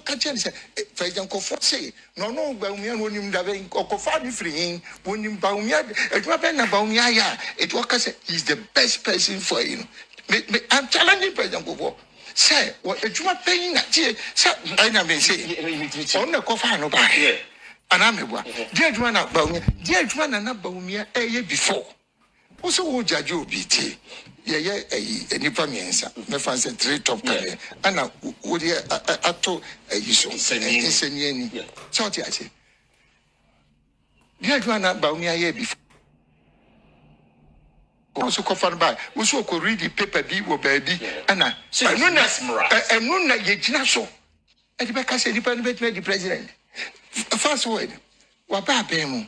catching say President Kuffour'S say no BAWUMIA no nim da ben okofa ni free wonim BAWUMIA eduma ben na BAWUMIA ya it work say he's the best person for you. I'm challenging President Kuffour'S. Say what eduma ben na tie say I na ben say on na kofa no ba anamebwa dia eduma na BAWUMIA dia eduma na BAWUMIA before also wo judge obiti nipa miensa me fancy 3 top career ana wo de ato yiso nseniani so what you say dia eduma na BAWUMIA before also confirmed by also could read the paper be wo baby ana enu na ye gina so e be ka say nipa be the president first word wa ba bemu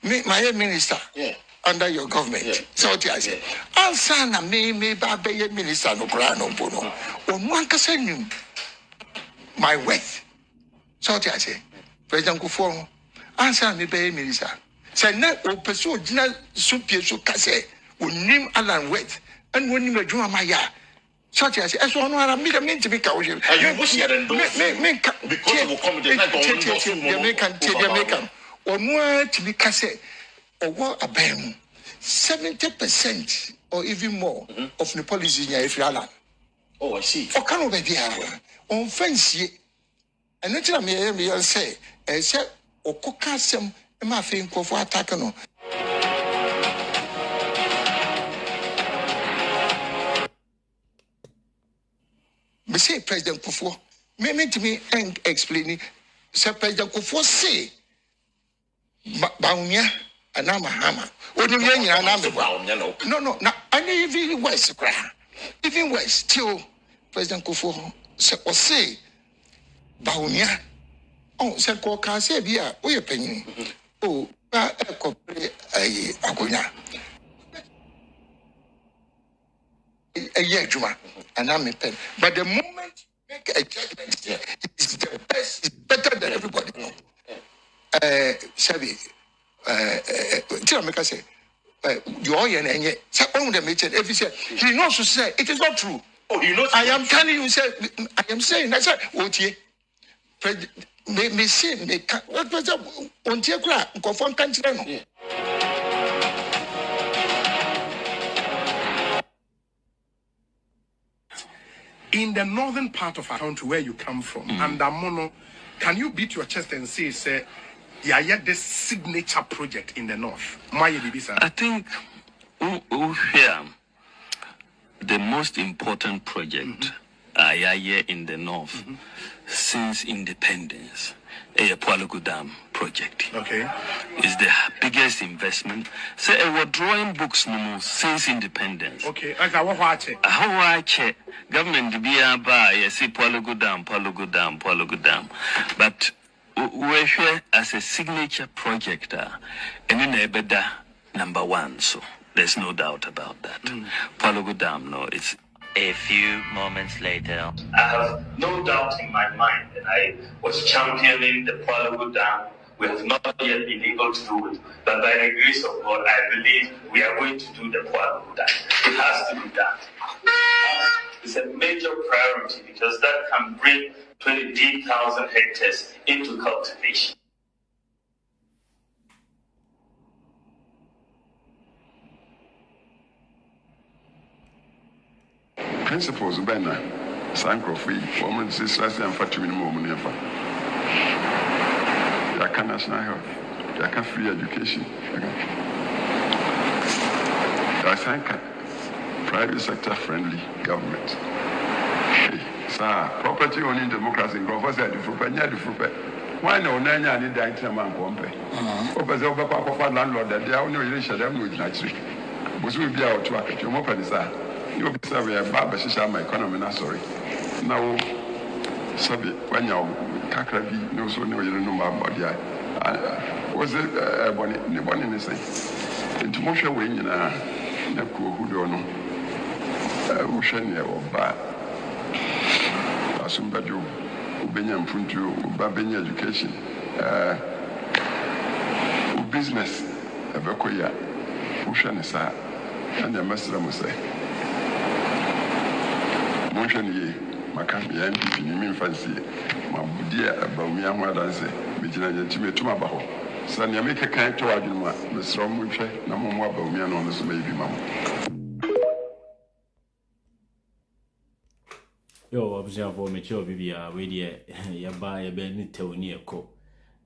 my minister under your government so what you say answer na me ba be minister no kra no bono o mo ankasa nim my worth so what you say President Kuffour'S answer me be minister say na o person gina so pie so ka say unim Alan Wet and when you do my ya. Such as one of me to be cowed. You because you will come Jamaican or more to be cassette or what a bam 70% or even more of the policy in your Alan. Oh, I see. For can be on fancy and let me say, and say, or cookasem, and my thing for attacking. Me say President Kuffour'S, me to me and explaining. Say President Kuffour'S say BAWUMIA and I'm a hammer. What do you mean? No. Now I even worse, even worse. Still, President Kuffour'S say BAWUMIA. Oh, say Koka say bia. What you opinion? Oh, AGYE. A year, Juma, and I'm a pen. But the moment you make a judgment here, it's the best, it's better than everybody. Sabi, tell me, I say, you are and yet, some of them if he said, he knows to say, it is not true. Oh, he knows. I am telling you, I am saying, that's it. What ye? Me say, me can't, what was that? On tear crack, confirm country. In the northern part of our country where you come from, and Mono, can you beat your chest and say, yeah, yet this signature project in the north? I think here the most important project in the north since independence, a Pualugu Dam project. Okay. Is the biggest investment. So we're drawing books no since independence. Okay. Okay, what watch it? Government to be a bar, yes, Pualugu Dam. But we're here as a signature project, and in Ebeda #1. So there's no doubt about that. Pualugu Dam, no, it's. A few moments later, I have no doubt in my mind that I was championing the Pualugu Dam. We have not yet been able to do it, but by the grace of God, I believe we are going to do the Pualugu Dam. It has to be done. It's a major priority because that can bring 28,000 hectares into cultivation. Principles Bena, Sanko free, woman sisters and for 2 minutes never. Yaka national health, Yaka free education. Yasanka private sector friendly government. Sir, property owning democracy in Grover said the fruit. Why no Nanya need that man compare? Opposite of landlord that they are only relation them with naturally. Was will be out to market your moped, sir. You be sorry about my economy, sorry. Now, Sabi, when you Kakrabi, no so no, you don't know about the was it one in the same? Into motion wing in a who don't know. Ocean or bad. Asumbadu, Ubenian Puntu, Babeni education, business, Abakoya, Ocean is and the master must say. Motion ye, Macambi, and fancy. Mabudia, BAWUMIA, Madanse, Mijina, Tuma Baho. Son, you make a kind to Adjuma, Mr. Muche, Namua BAWUMIA, on this maybe, Mamma. Yo, observe for mature Bibia, where you buy a bed near co.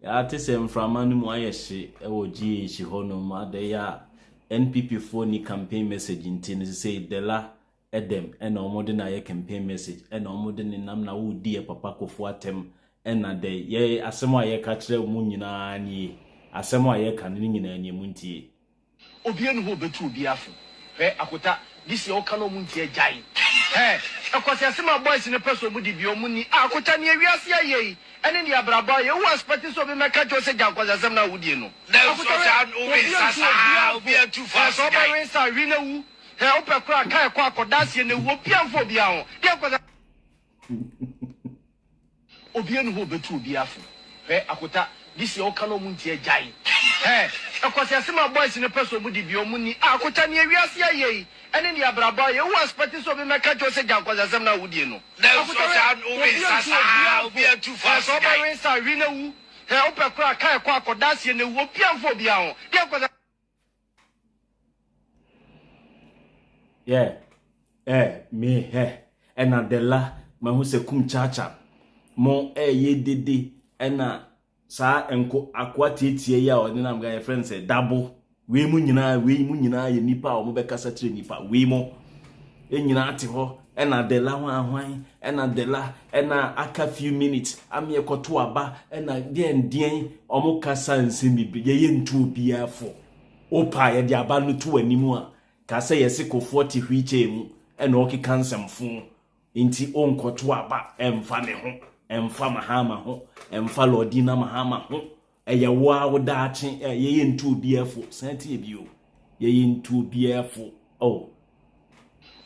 Artisan from Manuayashi, OG, she honor, they are NPP phone campaign message in Tennessee, say, Della. Edem and no modern aye campaign message and no modern in namna wo dear papa Kuffour'S and na day ye asemo aye ka kire mu nyina ni asemo aye ka ni nyina ni muntie obie no ho betu obiafo he akota this ye oka no muntie AGYE akwasi asema boys ne person mu di bio mu ni akota ne awiase aye ene ni abraba ye wo expect so be meka jo se jankwasi asem na wudie no akota obi atu fast so ba wen sa wi na wu he opekura kai kwa akodasie ne wo piamfo bia ho dia kwasa obie no ho betu obiafo he akota this ye oka no muntie AGYE akwasi asema boys ne person mu di bio mu ni akota ne awiase aye ene ni abraba ye wo expect so be meka jo se jankwasi asem na wudie no akota obi atu fast so ba wen sa wi na wu he opekura kai kwa akodasie ne wo piamfo bia ho dia kwasa yeah me and Adela mahu se kum chacha mo ye dede ena sa enko akwati etie ya oni na mga friend say double we mu nyina ye nipa o mo be kasa tire nipa we mo enyina ate ho ena Adela hwan ena Adela ena aka few minutes am ye koto aba ena den o mo kasa nsemi bi ye ntu obia fo opa ye de aba no to animu a kase yesi Kuffour'S hwiche mu ena okika nsemfo inti onkoto aba emfa ne ho emfa mahama ho emfa lodina mahama ho eye wa wodache ye ntu obiafo santi ebio ye ntu obiafo oh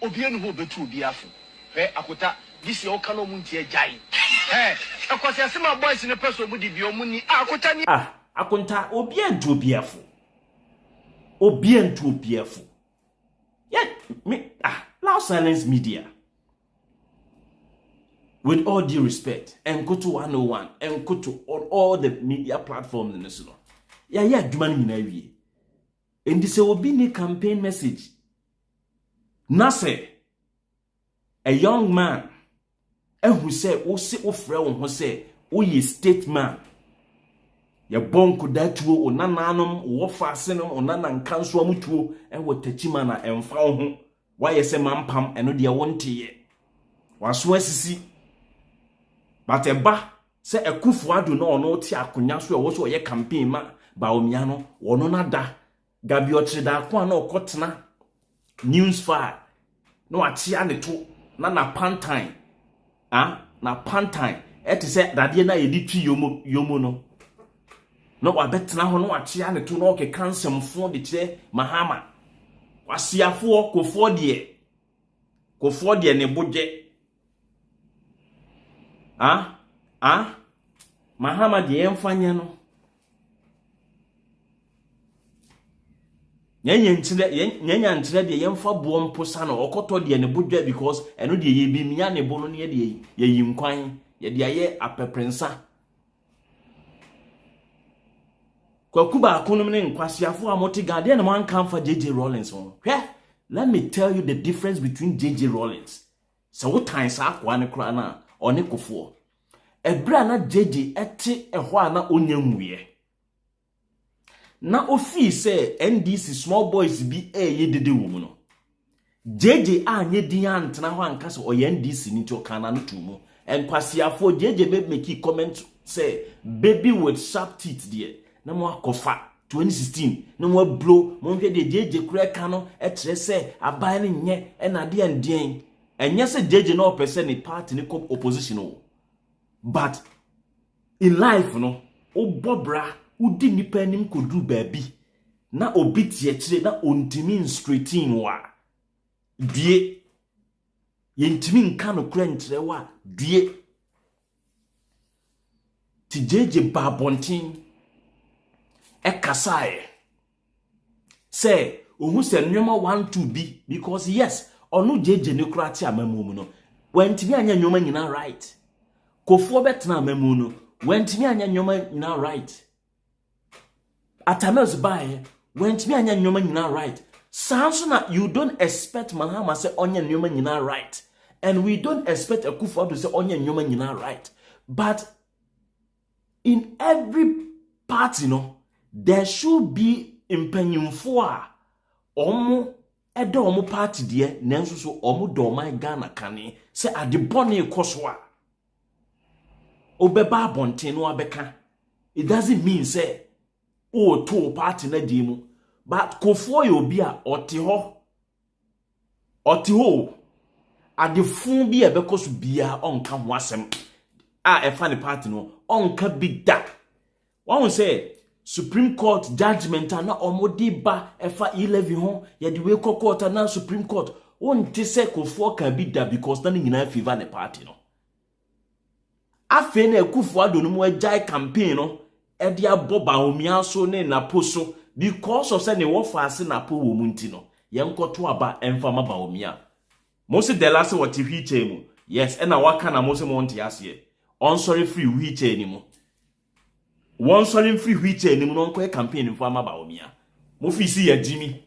obie no ho betu obiafo he akota this ye oka no muntie AGYE akwasi asema boys ne person mu di bio mu ni akota ni akonta obie ntu obiafo obie ntu obiafo yeah me loud silence media with all due respect and go to 101 and go to all the media platforms in this law yeah adwuma ni na wie and this will be a campaign message nase a young man who say o se o frɛ wo ho say o ye state man ya bonko datuo onananom wo faasenom onanan kanso amutuo wo tachima na emfa wo ho wayɛ sɛ mampam eno de wonte waso asisi but eba se Kuffour'S do na ono ti akonya so wo so ye campaign ma BAWUMIA no wono nada gabi otreda ko na okotena news file no atia ne to na pantine na pantine eti se dade na ye di twi yomo no no wabetena ho no atia ne to no okeka nsemfo de kire mahama wasiafo Kuffour'S de ne boje mahama de yemfanya no nyanya ntire de yemfa bo mposa no okoto de ne boje because eno de ye bi miya ne bo no ne de ye yinkwan ye de aye apeprensa kwakuba akunum ne nkwasiafo amoti gade na man kan fa JJ Rawlings on let me tell you the difference between JJ Rawlings so what time sa akwa ne kra na one Kuffour'S ebra na JJ ete ehwo ana onyamuye na ofi se NDC small boys bi ye dede wo mu no JJ anye din antena ho anka so oye NDC ni to kana no tumu enkwasiafo JJ be make comment say baby with sharp teeth there na mo akofa 2016 na mo blow mo hwe de JJ kura ka no etre se aban ne nye na de andien enye se JJ na opese ni party ni opposition o but in life no obobra udi nipa anim kodu baabi na obi tie kire na ontimi straightin wa die yentimi nka no kura nkyere wa die ti JJ babontin ekasae say ohu se nwoma 1 2 b because yes onu JJ ne kura ti amamu no wentimi anya nwoma nyina right Kuffour betna memuno went me anya nyoma nyina right. Atamel's by went me anya nyoma nyina right. Sounds na you don't expect Mahama say onya nyoma nyina right. And we don't expect a Kuffour to say onya nyoma nyina right. But in every part, there should be impanyumfo a omo edo omo party de nanso so omo do man Ghana kane say ade bone ekoso a obeba abonten no abeka. It doesn't mean say o to party na di mu, but Kuffour yo bi a ote ho ade fun bi ebekoso bia onka ho asem a efa ne party no onka bi da. One say Supreme Court judgment na omodi ba efa 11 ho ye de we court na Supreme Court won te say Kuffour can be da because na nyina favor the party no. Afe na Kuffour do no mo AGYE campaign no e de abo BAWUMIA so ne na poso because of say ne wo faase na po wo munti no ye nkoto aba emfama BAWUMIA. Mo se de last what hwiche mu. Yes, e na waka na mo se mo nte ase. On sorry free hwiche ni mo. One sorry free which any no campaign in former BAWUMIA. Mofisi ya Jimmy.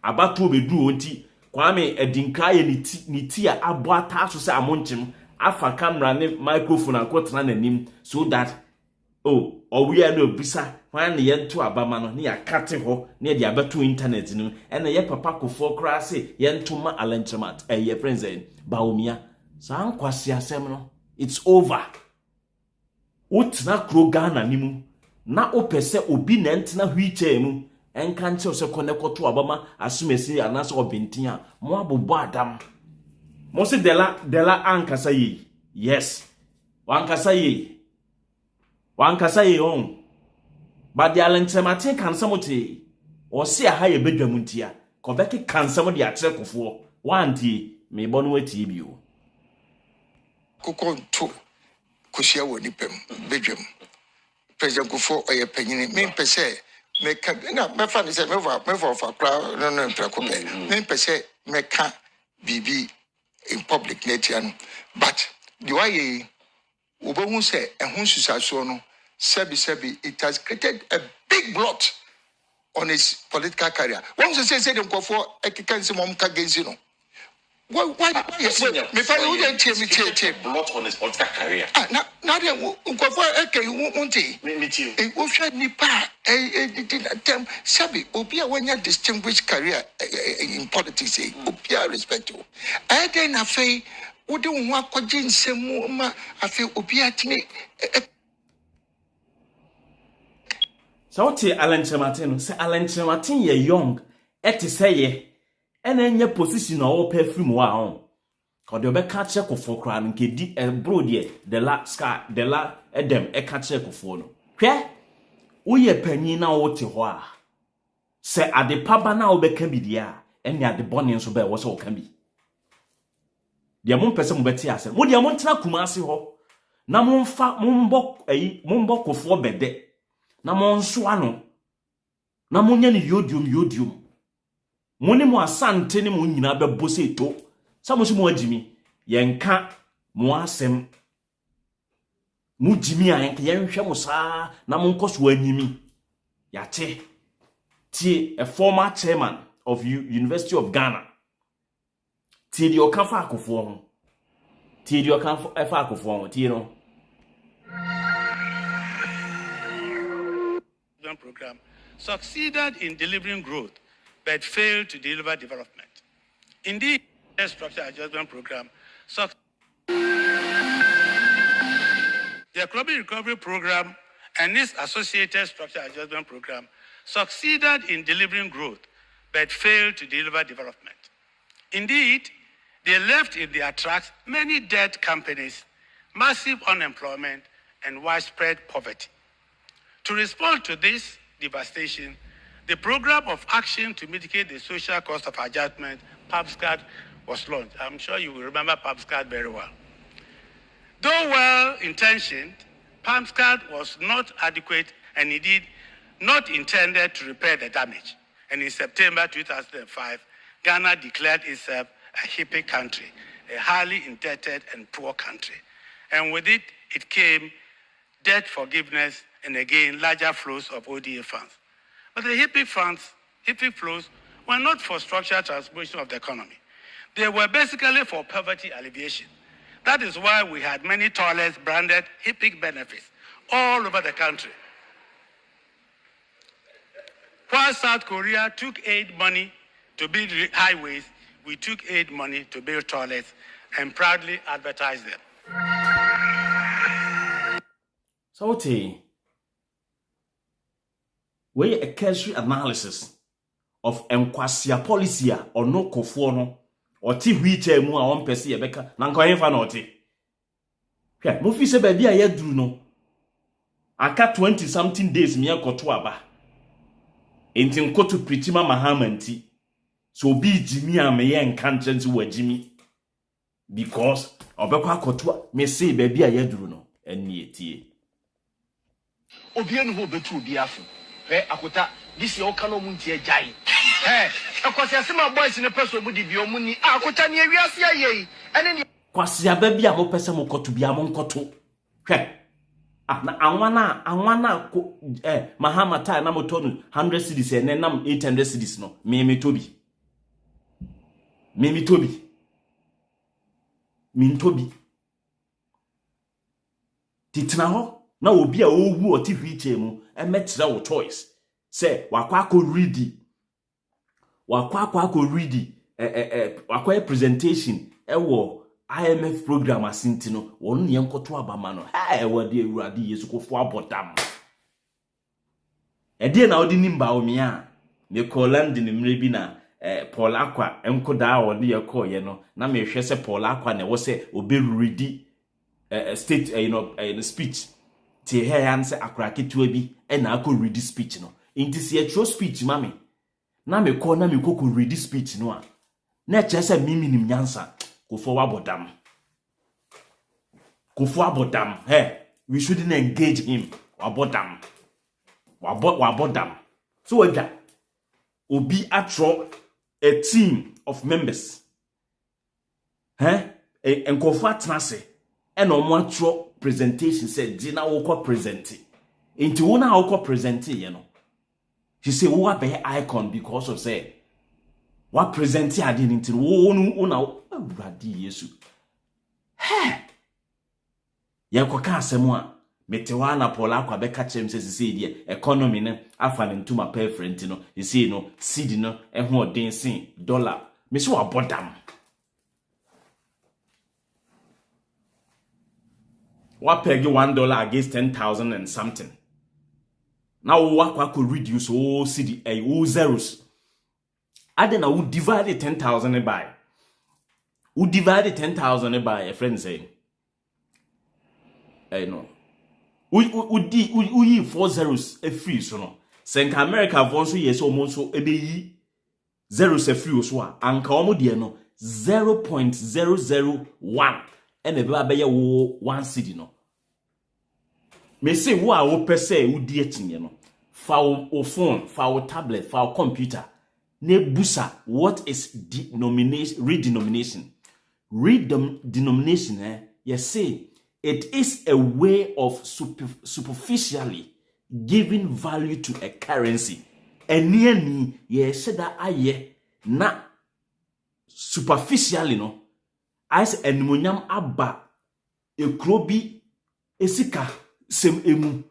Abato be do onti. Kwame edinka ye ni tia abo ataso se amonchim. Afa camera ne microphone akotena nanim so that we are no bisa when ye nto abama no ne yakate ho ne de abato internet no ena ye papa Kuffour kra se ye nto ma alenchemat ye friends BAWUMIA. Sa nkwasi asem no it's over. Utna kro Ghana nimu na opese obi na ntena hwiche mu enka nche se konekoto abama asumesi anase obintin a mo abobo adam mo se dela ankasa yi. Yes, wankasa yi on but the alenchemate kansamote o se aha ye bedwam ntia ko beke kansamo de akyere Kuffour wanti me bonu wati bi o kokonto kusia woni pem bedwam President Kuffour oye panyini me pese me ka na me fa ni se me for kra no prekope me pese me ka bibi in public netian but the way obohu say ehun susaso no sebi it has created a big blot on his political career. Once you say the Kuffour ekika nsimom ka genzi no why me fa you dey check blot on his political career. Now the Kuffour unti Me too. We should nipa them sabi obia wanya distinguished career in politics obia respect you. I then afei wo de ho akogye nsemu ma afei obia timi so te alenchemate no se alenchemate ye young eti say ye ena nya position o pa free mu a on ko de obeka che Kuffour kra no nke di bro de la scar de la edem e ka che Kuffour no hwe wo ye panyin na wo te ho a se ade paba na obeka bi dia enya ade bone nso ba wo se wo ka bi de mo pese mo beti ase mo de mo ntena Kumasi ho na mo mfa mo mbo Kuffour bede na mo nso ano na mo nya ni yodium moni mo asante ni mo nyina bebo se to sa mo so mo agimi yenka mo asem mo jimi ayenka yenhwe mo saa na mo nkoso anyimi yate tie a former chairman of University of Ghana tie di okafa Kuffour ho tie di okafa Kuffour ho tie no program succeeded in delivering growth but failed to deliver development. Indeed, the structural adjustment program the economic recovery program and its associated structural adjustment program succeeded in delivering growth but failed to deliver development. Indeed, they left in their tracks many dead companies, massive unemployment, and widespread poverty. To respond to this devastation, the Program of Action to Mitigate the Social Cost of Adjustment, PABSCAD, was launched. I'm sure you will remember PABSCAD very well. Though well-intentioned, PABSCAD was not adequate and indeed not intended to repair the damage. And in September 2005, Ghana declared itself a hippie country, a highly indebted and poor country. And with it, it came debt forgiveness and again larger flows of ODA funds. But the HIPPY flows were not for structural transformation of the economy. They were basically for poverty alleviation. That is why we had many toilets branded HIPPY benefits all over the country. While South Korea took aid money to build highways, we took aid money to build toilets and proudly advertised them. So, we a cursory analysis of Nkwasia policy or no Kuffour'S or ti wheelchair mu a one person yebeka na nkoyen fa na ote. Hwe, mo fi se ba bia ya duru no. Aka 20 something days me akoto aba. Enti nkoto pritima mahama nti. So bi jimi a me ye nka nkyenti wa jimi. Because obekwa akoto me se ba bia ya duru no eni etie. Obie no ho betu obi afo. Akota this year okano mu ntie AGYE. Akwasi asema boys ne person mu di bi omu ni akota ne awiase aye. Ene kwasi aba bi a mo pese mo koto bi a mo nkoto. Hwe. Na anwana Mahama tai na motonu 100 cedis ene nam 800 cedis no. Me tobi. Titina ho na obi a owu oti hwiche mu emetra wo choice say wakwa presentation ewo IMF program asinti no wonu ne nkoto abama no wade awurade Yesu kofo abodam ede na odi nimba BAWUMIA me Poland ni mre bi na Paul Akwa enkoda wode yekoye no na me hwe se Paul Akwa na wo se oberudi state speech ti he yan se akra ketua bi na akọ read speech no inti se true speech mami na me ko read speech no a na che se mimi nim nyansa Kuffour abodam we shouldn't engage him abodam so waja obi atro a team of members Kuffour atnase and omo atro presentation said dina wo ko present into wona wo ko present you know she say wo be icon because of say what present ade into wo una awurade Yesu ye ko ka asem a metewa na Paul Akwa be ka chem say die economy ne afa ne ntuma perfect no you see no seed no ho odin sin dollar me so abodam what peg $1 against 10,000 and something. Now what could reduce all city all zeros. I then I would divide the 10,000 by. Would divide the 10,000 by a friend saying. I know. We 4 zeros a free so no. Senka America vonso yes almost so ebe zeros a free so anka omo de no 0.001 and ebe abeya wo 1 cedi no. Me say wo a wo pese wo di etinye no fa wo phone fa wo tablet fa wo computer ne busa what is redenomination yes say it is a way of superficially giving value to a currency eni yes that aye na superficially no as enmunyam aba ekrobi esika sem emu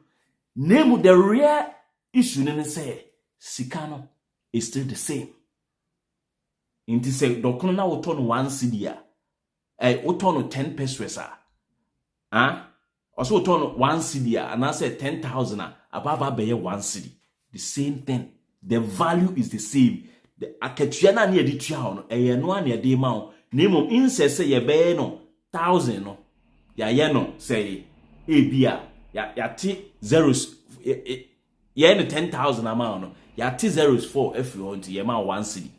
name the real issue ne say sikano is still the same inti say dokono na woto no 1 cedi woto no 10 pesos also woto no 1 cedi and I say 10,000 ababa be 1 cedi the same thing the value is the same the akatua na na edi tua no no na edi ma o name insese ye be no 1,000 no ya ye no say ebia ya ti zeros ye no 10,000 amount no ya ti zeros for if you want ye ma 1 cedi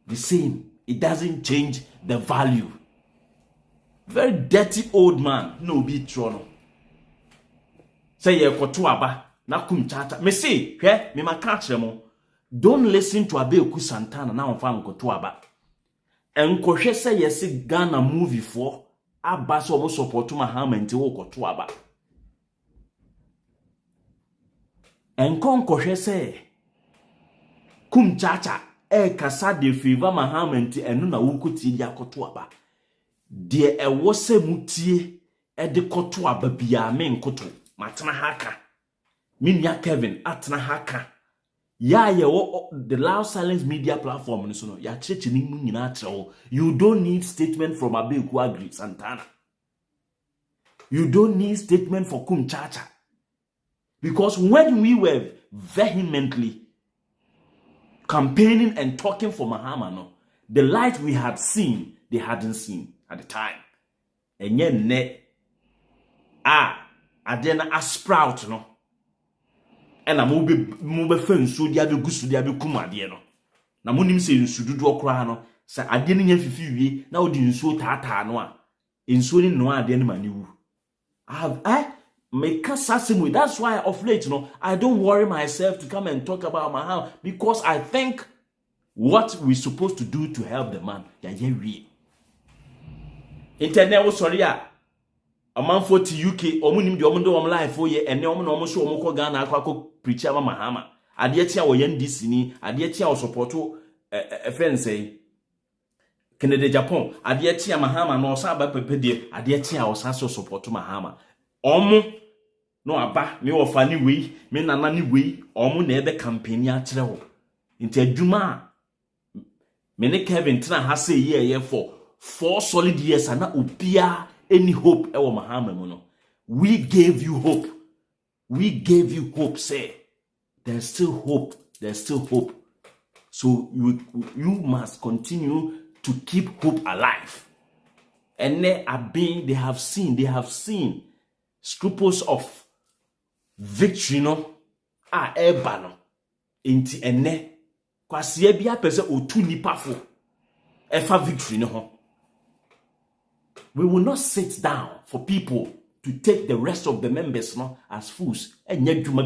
the same it doesn't change the value very dirty old man no be trono say ye koto aba na kum chata me say hwe me maka kire mo don't listen to Abeoku Santana na onfa nkoto aba enkohwe say yes Ghana movie for aba so omo support Mahama nti wo koto aba enkon kohwe se kum chacha kasa de favor Mahama nti eno na wo koti dia koto aba de ewo se mutie de koto aba bia me nkoto matena haka minia Kevin atena haka ya the Loud Silence media platform so no ya cheche ni mu nyina atreo. You don't need statement from Abeku Agri Santana. You don't need statement for Kum Chacha. Because when we were vehemently campaigning and talking for Mahama, no, the light we had seen, they hadn't seen at the time. And yet, adena a sprout, no. And I'm move fen so dia be gusu dia be kuma de no. Na monim se nsu dudu okra no, se ade ne nya fifi wie na odi nsu tata no a. Nsu ni no ade ne maniwu. Make sasimu. That's why of late, I don't worry myself to come and talk about my house because I think what we're supposed to do to help the man, internet was sorry, a man for to UK, omunim the omundo life for ye, and no one show omoko Ghana aqua preacher Mahama. Adietia or yen disini, adietia or supporto a friend say. Canada Japan, adietia Mahama no saba pepe, adietia or sasso support Mahama. No aba me ofani we me nanani we omo na ebe campaign akire ho nti adwuma me ne Kevin tena ha say ye for 4 solid years ana obia any hope e wo Mahama mu no. We gave you hope, say there's still hope, so you must continue to keep hope alive. And they have seen scruples of victory eba no enti ene kwase bia pese otu nipa fo efa victory no ho. We will not sit down for people to take the rest of the members as fools. Enya dwuma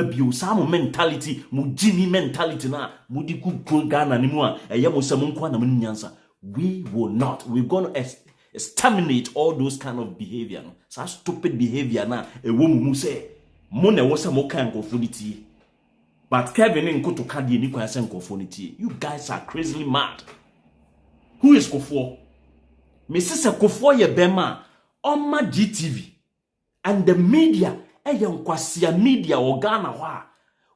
bio some mentality mu jini mentality na mudi ku Ghana ni mu a eye mo se mo nkwa na mo nyansa. We will not. We're going to exterminate all those kind of behavior. No? So stupid behavior na a woman who say, "Mone was a mokan conformity." But Kevin and Koto Kadi ni kwa conformity. You guys are crazily mad. Who is Kuffour'? Mrs. Kuffour ye bema on my GTV and the media. Kwasia media or Ghana wa.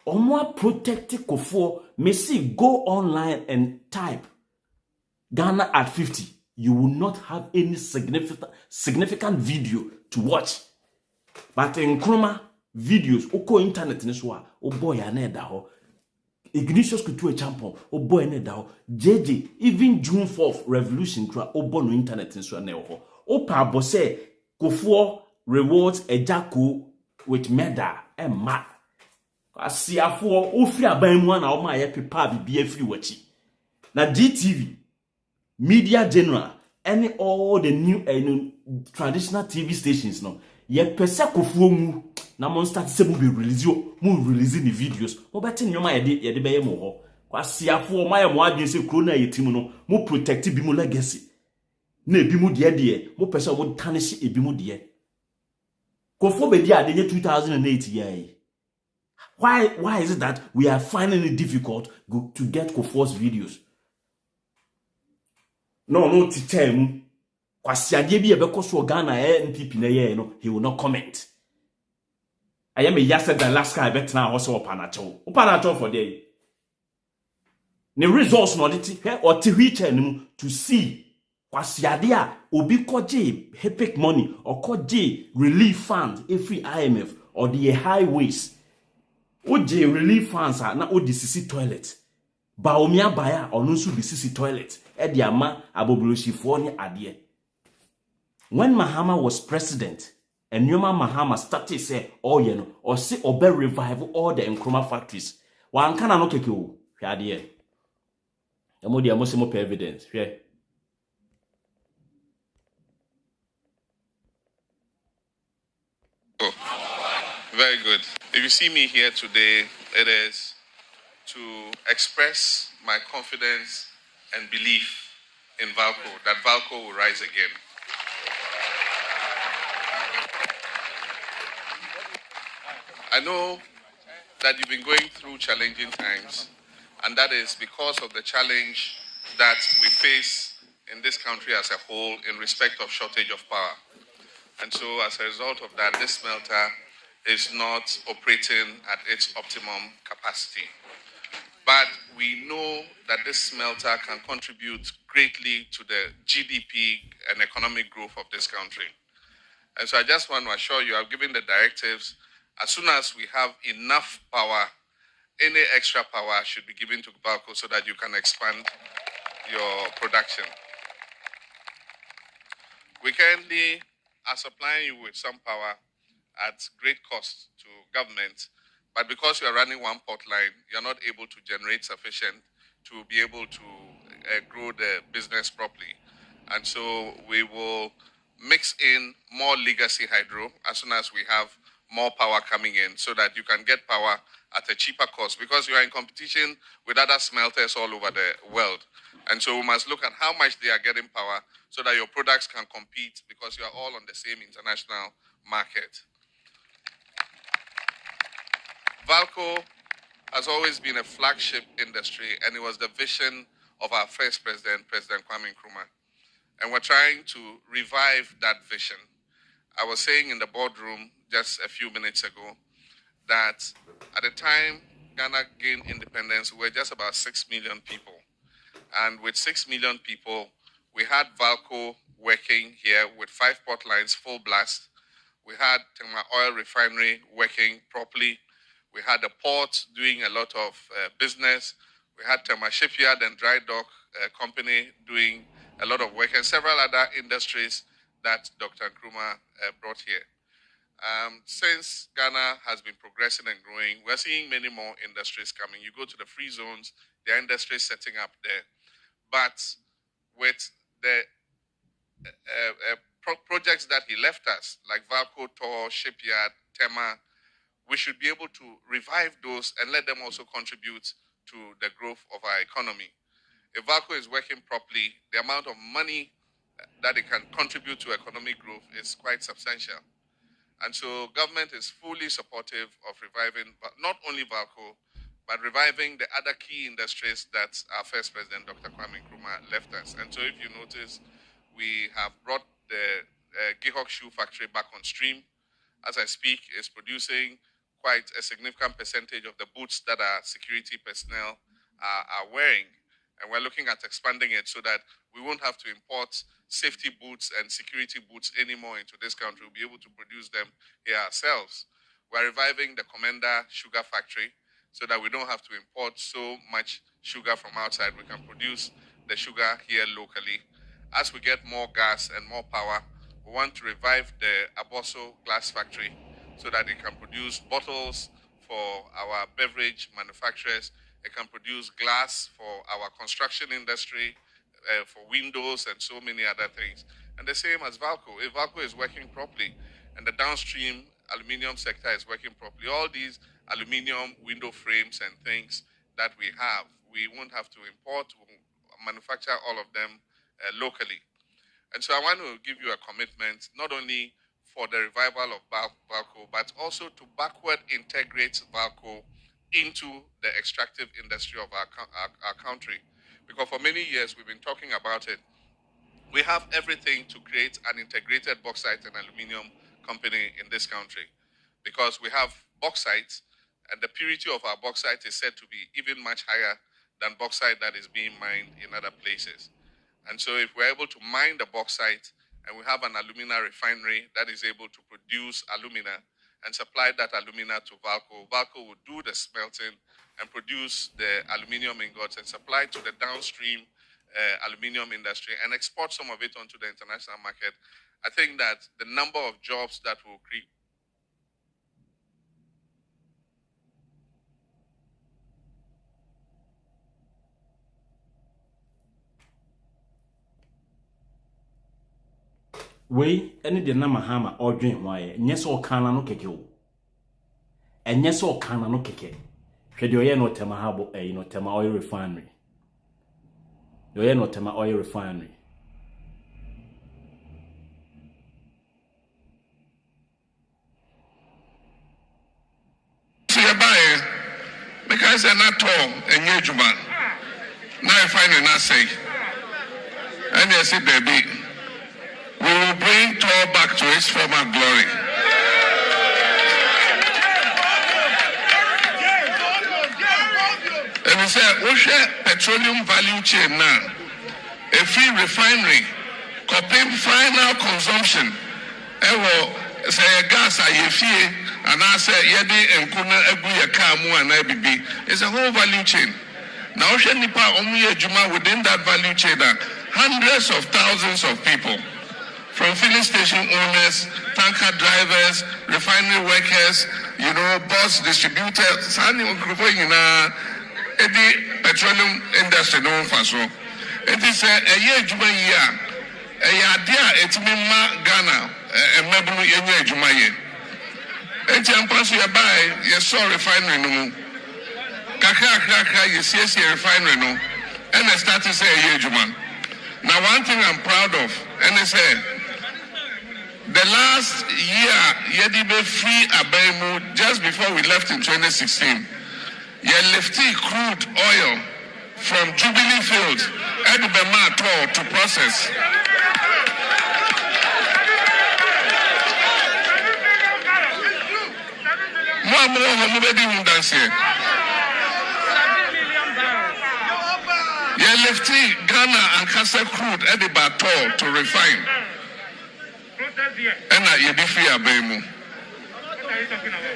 Omwa protect Kuffour'. Messi go online and type Ghana at 50. You will not have any significant video to watch. But in Chroma videos, oko internet niswa, o boy aneda ho. Ignatius Kutu champion, o boy aneda ho. JJ, even June 4th revolution kra, o boy no internet niswa ne ho. O pa bose Kuffour' rewards a jaco with murder and ma. Asiafo ofri aban mu na o ma ye pepa bibia free wachi. Na GTV Media General, any all the new traditional TV stations no. Ye pese Kuffour' mu na mon start se mu be release the videos. Mo beti nyoma ye de beye mo ho. Kwasiafo ma ye mo adwen se kro na yetim no, mo protect bi mo legacy. Na ebi mu de mo pese mo tarnish ebi mu de. Kuffour' be di ade 2008 year. Why is it that we are finding it difficult to get Kuffour's videos? No teacher mu kwasiade bi ebeko so Ghana NPP na ye no, he will not comment. I am a yasa the last guy betna also opanacho for there. The results no dey or to reach to see kwasiade a obi koje hepic money or koje relief fund every IMF or the highways. Oje relief funds na odi sisi toilet. BAWUMIA baya or no su bi sisi toilet. Ediama abobulosifo ni ade. When Mahama was president, and Nyoma Mahama started say, "Oh, you know," or say, "Obe revive all the Nkrumah factories." Wan kana no keke o. Hwe ade. Emo dia mo se mo pe evidence. Hwe. Oh, very good. If you see me here today, it is to express my confidence and belief in Valco, that Valco will rise again. I know that you've been going through challenging times, and that is because of the challenge that we face in this country as a whole in respect of shortage of power. And so as a result of that, this smelter is not operating at its optimum capacity. But we know that this smelter can contribute greatly to the GDP and economic growth of this country. And so I just want to assure you, I've given the directives. As soon as we have enough power, any extra power should be given to Valco so that you can expand your production. We currently are supplying you with some power at great cost to government, but because you are running one port line, you're not able to generate sufficient to be able to grow the business properly. And so we will mix in more legacy hydro as soon as we have more power coming in so that you can get power at a cheaper cost, because you are in competition with other smelters all over the world. And so we must look at how much they are getting power so that your products can compete, because you are all on the same international market. Valco has always been a flagship industry, and it was the vision of our first president, President Kwame Nkrumah. And we're trying to revive that vision. I was saying in the boardroom just a few minutes ago that at the time Ghana gained independence, we were just about 6 million people. And with 6 million people, we had Valco working here with 5 port lines, full blast. We had Tema Oil Refinery working properly. We had the port doing a lot of business. We had Tema Shipyard and Dry Dock Company doing a lot of work, and several other industries that Dr. Nkrumah brought here. Since Ghana has been progressing and growing, we're seeing many more industries coming. You go to the free zones, there are industries setting up there. But with the projects that he left us, like Valco, Tor, Shipyard, Tema, we should be able to revive those and let them also contribute to the growth of our economy. If Valco is working properly, the amount of money that it can contribute to economic growth is quite substantial. And so government is fully supportive of reviving not only Valco, but reviving the other key industries that our first president, Dr. Kwame Nkrumah, left us. And so if you notice, we have brought the Gihok shoe factory back on stream. As I speak, it's producing quite a significant percentage of the boots that our security personnel are wearing. And we're looking at expanding it so that we won't have to import safety boots and security boots anymore into this country. We'll be able to produce them here ourselves. We're reviving the Commander sugar factory so that we don't have to import so much sugar from outside. We can produce the sugar here locally. As we get more gas and more power, we want to revive the Aboso glass factory so that it can produce bottles for our beverage manufacturers. It can produce glass for our construction industry, for windows and so many other things. And the same as Valco. If Valco is working properly and the downstream aluminium sector is working properly, all these aluminium window frames and things that we have, we won't have to import, we'll manufacture all of them locally. And so I want to give you a commitment, not only for the revival of Valco, but also to backward integrate Valco into the extractive industry of our country. Because for many years we've been talking about it. We have everything to create an integrated bauxite and aluminium company in this country, because we have bauxite, and the purity of our bauxite is said to be even much higher than bauxite that is being mined in other places. And so if we're able to mine the bauxite and we have an alumina refinery that is able to produce alumina and supply that alumina to Valco, Valco will do the smelting and produce the aluminium ingots and supply to the downstream aluminium industry and export some of it onto the international market. I think that the number of jobs that will create we any de na mahama odwen hwaye nye so kana no keke o enye so kana no keke hwede oye no tema habo no tema oil refinery Yoye no Tema Oil Refinery. So you buy because they're not tall and huge man. Now I find it not say. And you see, baby, we will bring Tor back to its former glory. And we say, we share petroleum value chain now. A free refinery, copying final consumption. Say gas and I say yedi and kuna eguya kamu and IBB. It's a whole value chain. Now nipa omuye juma within that value chain, hundreds of thousands of people, from filling station owners, tanker drivers, refinery workers, bus distributors, sani ukrufo the petroleum industry no faso. It is a year juma year. A year it's mima Ghana a mebulu yenye juma ye. Eti ampasu ya buy you saw refinery no. Kaka you see a refinery no. And I start to say a year juma. Now one thing I'm proud of, and I say the last year yedibe free abemu just before we left in 2016. You lifted crude oil from Jubilee Fields at the Bema to process. You lifted Ghana and Kasa crude at the Bato to refine. And you be free abemu.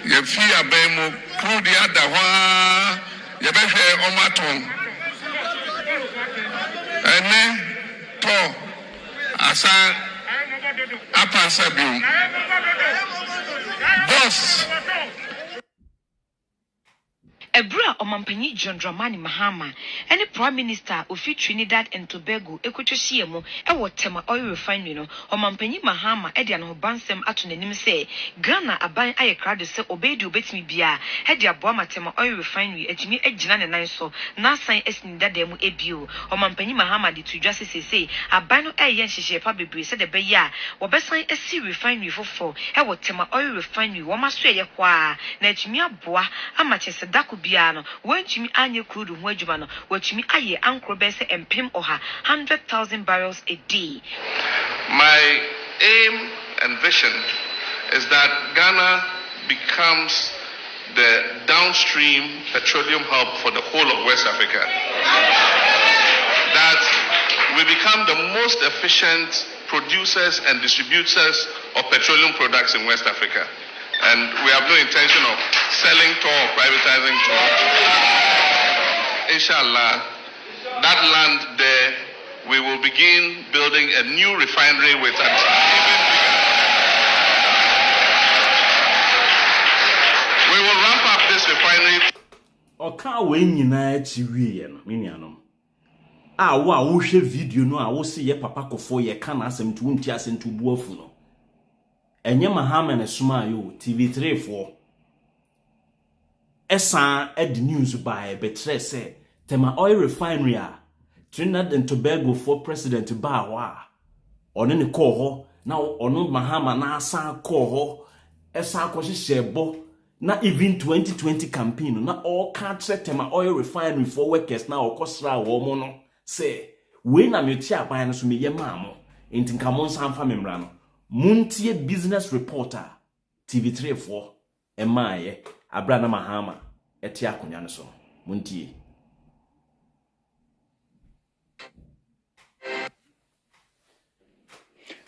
You free abemu crude yada you better omaton. And then to asa apansabium. Boss. Ebra Omampanyi John Dramani Mahama, any Prime Minister of Trinidad and Tobago, Equatorial, Tema Oil Refinery, Omampanyi Mahama, Edian Hobansem Atunanim say, Ghana aban aye crowd say obey do bet me bia, Hedia Boama Tema Oil Refinery, Ejimi Ejinan and Niso, Nasan Esninda demu ebu, Omampanyi Mahama did to justice say, Abano Ayan Shisha Pabi said the Baya, Wabesan SC Refinery for Tema Oil Refinery, Wamaswaya Kwa, Nejmia Boa, Amaches Daku. Biano, when Jimmy Anya crude Wajumano, which me aye uncle Bessa and Pim or her 100,000 barrels a day. My aim and vision is that Ghana becomes the downstream petroleum hub for the whole of West Africa. That we become the most efficient producers and distributors of petroleum products in West Africa. And we have no intention of selling or privatizing Inshallah, that land there, we will begin building a new refinery with an we will ramp up this refinery. Oka we nyina chiwie no menianom. Wo hwe video no wo se ye papa kofo ye kana asem tu nti asem tu buafu no. Enye Mahama na suma yo TV3 for esa ed news by betre say Tema Oil Refinery Trinidad and Tobago for President Bawa one ne call ho na ono Mahama na asa call ho esa akohye na even 2020 campaign na all country Tema Oil Refinery for workers na okosra wo mo no say we na me tia ban no so me ye maamo enti nkamon sanfa memra no Muntie business reporter TV3 for Emaye Abrana Mahama etia akonya no so muntie.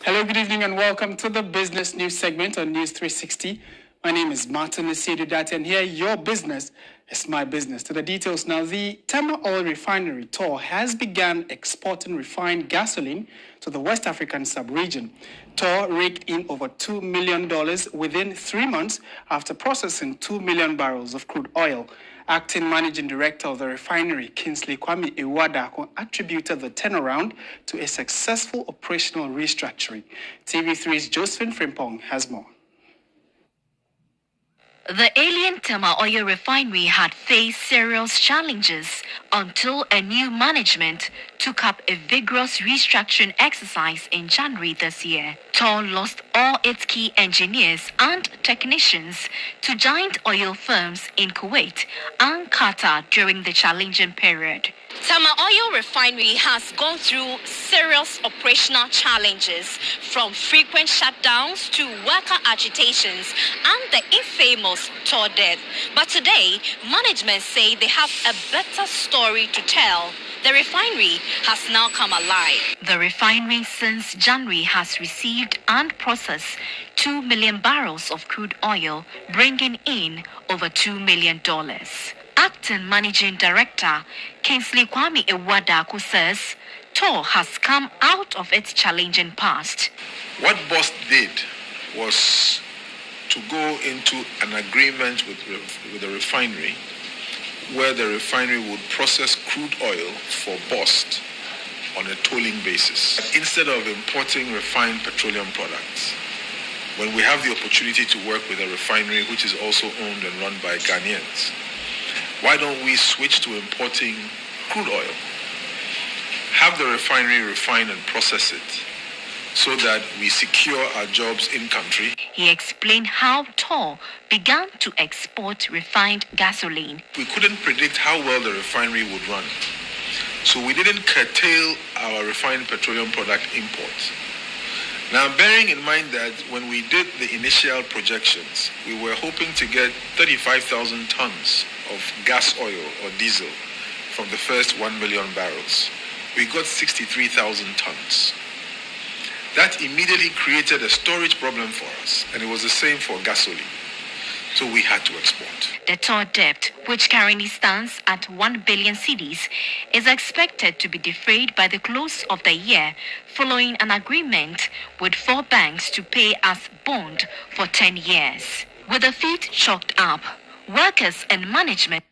Hello, good evening and welcome to the business news segment on News 360. My name is Martin Nasiedudati and here your business is my business. To the details now, the Tema Oil Refinery TOR has begun exporting refined gasoline to the West African sub-region. TOR raked in over $2 million within 3 months after processing 2 million barrels of crude oil. Acting Managing Director of the refinery, Kingsley Kwame Iwadako, attributed the turnaround to a successful operational restructuring. TV3's Josephine Frimpong has more. The alien Tema Oil Refinery had faced serious challenges until a new management took up a vigorous restructuring exercise in January this year. TOR lost all its key engineers and technicians to giant oil firms in Kuwait and Qatar during the challenging period. Tema Oil Refinery has gone through serious operational challenges, from frequent shutdowns to worker agitations and the infamous TOR death. But today, management say they have a better story to tell. The refinery has now come alive. The refinery since January has received and processed 2 million barrels of crude oil, bringing in over $2 million. Acting Managing Director Kingsley Kwame Ewadaku says TOR has come out of its challenging past. What BOST did was to go into an agreement with the refinery, where the refinery would process crude oil for BOST on a tolling basis, instead of importing refined petroleum products. When we have the opportunity to work with a refinery which is also owned and run by Ghanaians, why don't we switch to importing crude oil? Have the refinery refine and process it so that we secure our jobs in country. He explained how TOR began to export refined gasoline. We couldn't predict how well the refinery would run, so we didn't curtail our refined petroleum product imports. Now, bearing in mind that when we did the initial projections, we were hoping to get 35,000 tons of gas oil or diesel from the first 1 million barrels. We got 63,000 tons. That immediately created a storage problem for us, and it was the same for gasoline. So we had to export. The TOR debt, which currently stands at 1 billion cedis, is expected to be defrayed by the close of the year, following an agreement with 4 banks to pay as bond for 10 years. With the feet chalked up, workers and management.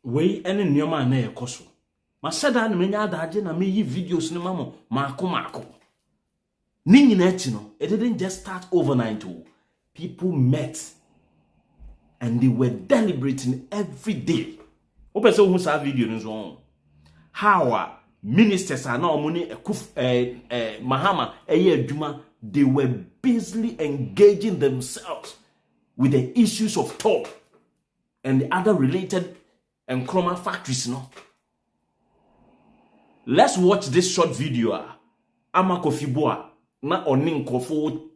We any nyoma na ekoso. Masada na menya adaje na me yi videos ni mamo mako. Ni nyina echi no, it didn't just start overnight. People met and they were deliberating every day. Open say who saw video no so. How ministers are now money Mahama adwuma, they were busily engaging themselves with the issues of TOR and the other related and chroma factories no. Let's watch this short video. Amakofibua na oninkofo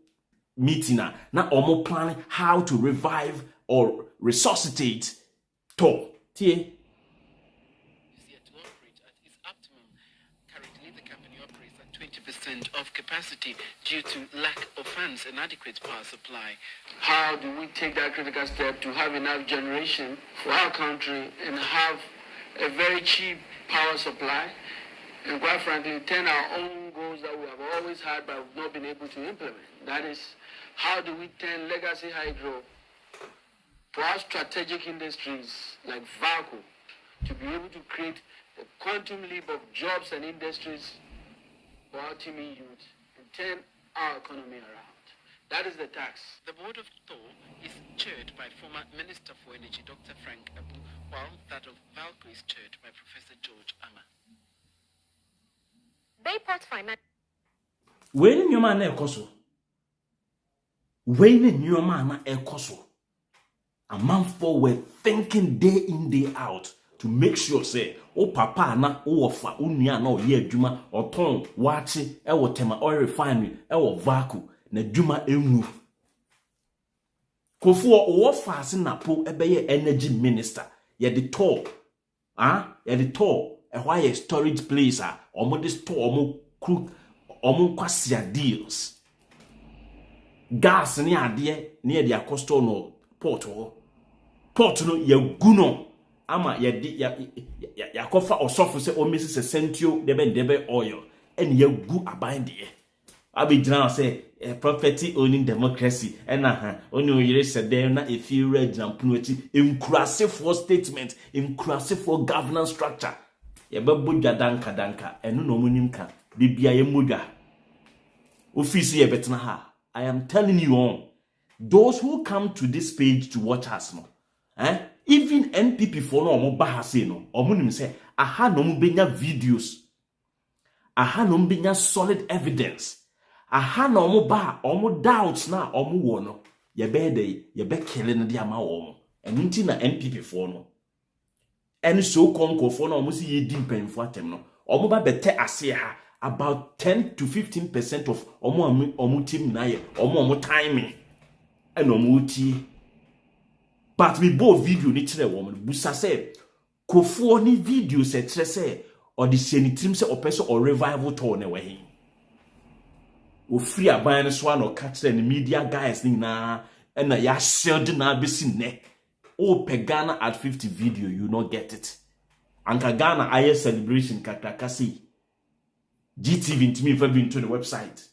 meeting na omo planning how to revive or resuscitate TOR. Tie. Currently, the company operates at 20% of capacity due to lack of funds and adequate power supply. How do we take that critical step to have enough generation for our country and have a very cheap power supply? And quite frankly, 10 our own goals that we have always had but have not been able to implement. That is, how do we turn legacy hydro for our strategic industries like VACO to be able to create a quantum leap of jobs and industries for our teeming youth and turn our economy around. That is the task. The board of TOR is chaired by former Minister for Energy, Dr. Frank Abu, while that of VALCO is chaired by Professor George Anga. Bayport Finance. When your man ekoso. When your man ekoso. A man for were thinking day in, day out to make sure say, oh papa na oh fa unia na ye adwuma oton wachi ewo Tema Oil Refinery ewo VACO na adwuma enwu. Kuffour'S wo fa ase na po ebeye energy minister ye the TOR. Ye the TOR why a storage place omo de store omo kwasia deals. Gas ni ade na ye akosto no port no ye guno ama ye ya kofa osofo se o mesi se sentio debe oil and ye gu aban de abigina say property owning democracy and oni oyire sede na efiura example ati enkurasefo statement enkurasefo governance structure ye babodwa danka enu no munim ka bibia ye modwa office ye betena ha. I am telling you on those who come to this page to watch us no even NPP for no omo ba say no omo nim say aha no mo benya videos, aha no mo benya solid evidence, aha no omo ba omo doubts na omo wo no ye be dey ye be killing the ama omo enu nti na NPP for no eni so konko for no omo si ye di mpanfo atem no omo ba bete ase ha about 10 to 15% of omo team na ye omo timing and omo tie. But we both video ni kire woman busa say Kuffour ni video se kire say or the seni team say opeso or revival tour na we hin. O free aban no so na ka kire ni media guys ni na na ya shield na be sin ne. O pe Ghana at 50 video you not get it. Anka Ghana aye celebration kakaka see. GTV intimi fa bi into the website.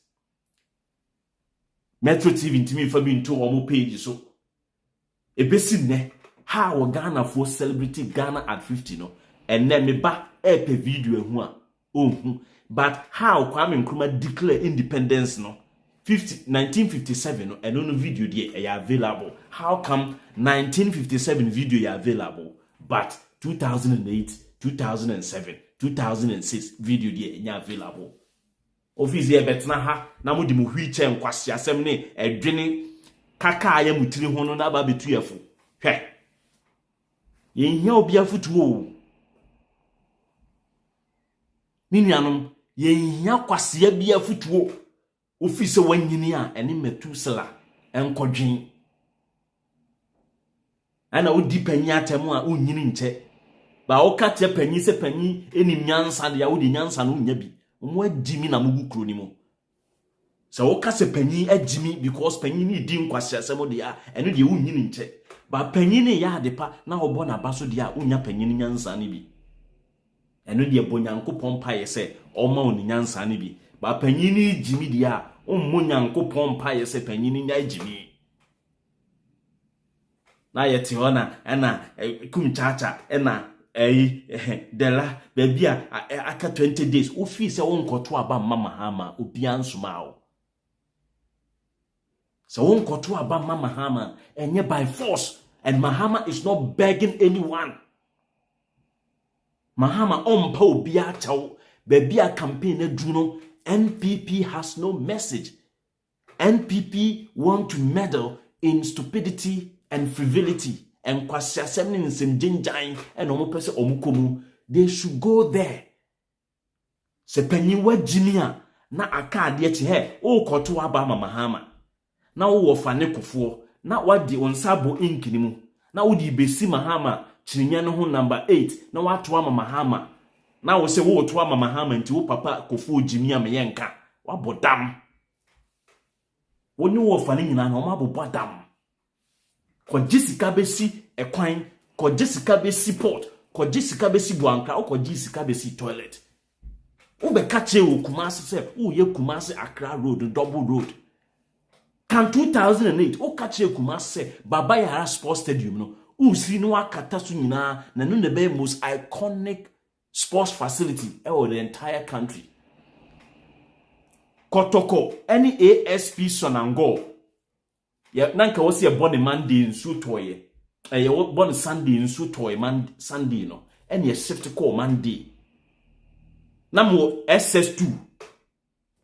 Metro TV intimi fa bi into omo page so. Ebesi ne how Ghana for celebrity Ghana at 50 no and then me ba e pe video ehu a ohun but how Kwame Nkrumah declare independence no 1957 no and no video there available. How come 1957 video available but 2008 2007 2006 video there available? Office here betna ha na mo di mo hwiche nkwase asem ne edwene kaka aya mutiri ho no na ba betu yefo hwe yenhia obi afutuo minyanom yenhia kwase bi afutuo ofise wanyini a ene metu sela enkodwen ana odi panyi atemu a onyini nche ba o kate panyi se panyi enim nyansa de ya odi nyansa no nya bi mo adimi na mugu kro ni mo. So o kase panyi agimi because panyi ni di nkwase asemo de a eno de unyini nche ba panyi ni ya de pa na obo na baso de a unya panyi ni nyansa ni bi eno de bonyankopon paye se o ma oni nyansa ni bi ba panyi ni jimi de a ummo nyankopon paye se panyi ni nya jimi na yeti hona ena kumchacha ena dela bebia aka 20 days ofi se won koto aba mama hama obi ansuma o. So won koto aba mama hama enye by force and Mahama is not begging anyone. Mahama ompa obi a chawo bebia campaign eduno. NPP has no message. NPP want to meddle in stupidity and frivolity and kwasi assembly in Sinjinjai and omopese omukomu. They should go there. Se penyiwa jimia na akade echi he o koto aba Mahama. Na wo fane Kuffour na wadi onsabo inkini mu. Na wodi besi Mahama chirinya no ho number 8 na wato ama Mahama. Na wo se wo to ama Mahama nti wo papa Kuffour jimia me yenka wabodam. Woni wo fane nyina na o mabobodam. Ko jisika besi ekwan, ko jisika besi port, ko jisika besi buanka, ko jisika besi toilet. Wo be kache wo Kumasi se wo ye Kumasi Accra road double road. Can 2008 wo kache Kumasi se Baba Yara Sports Stadium no usi no akata so nyina na no the be most iconic sports facility in the entire country. Kotoko any ASP Sonango ya nanka wose ye born Monday nsu toye ye born Sunday nsu toye man Sunday no any shift call Monday na mo SS2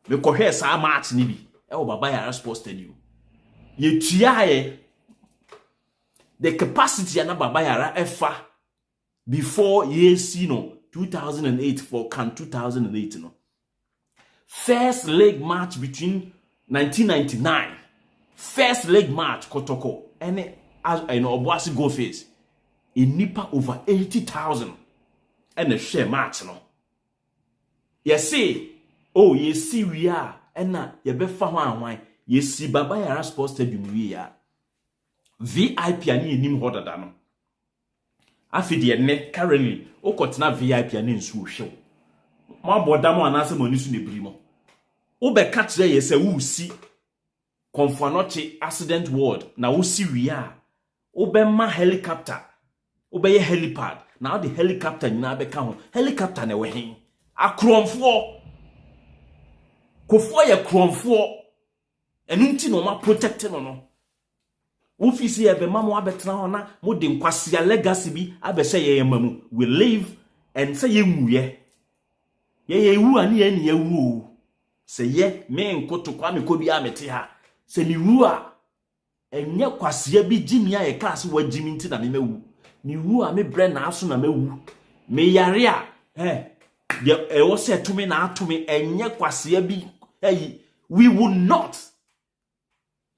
me ko hwe sa match ni bi Baba Yara Sports Stadium ye tuaye the capacity na Baba Yara efa before years 2008 for can 2008 first leg match between 1999 first leg match Kotoko any as Obuasi go face in Nipa over 80,000 and a share match say you see we are and na ye be fa ho anwan ye see Baba Yara Sports Stadium we ya VIP ani enim hodada no afide ne currently okotena VIP ani nsu hwew mo abodam anase mo nisu nebiri mo wo be ka kire ye se wo si konfuanoche accident ward na wo si wi a wo be ma helicopter wo be ye helipad na the helicopter nyina be ka ho helicopter na we hen akromfo Kuffour ye kromfo enu nti no ma protect no ofisi ebe mama abetena ho na mo de nkwasia legacy bi abese ye mamu we live and say ye nwuye ye wu ani ye ne wu say ye me nkoto kwa me kobi amete ha say ni wu a enye kwasia bi jimi a ye class wa jimi nti na me mewu ni wu a me bre na aso na mewu me yare a ye wo se tumi na atumi enye kwasia bi we will not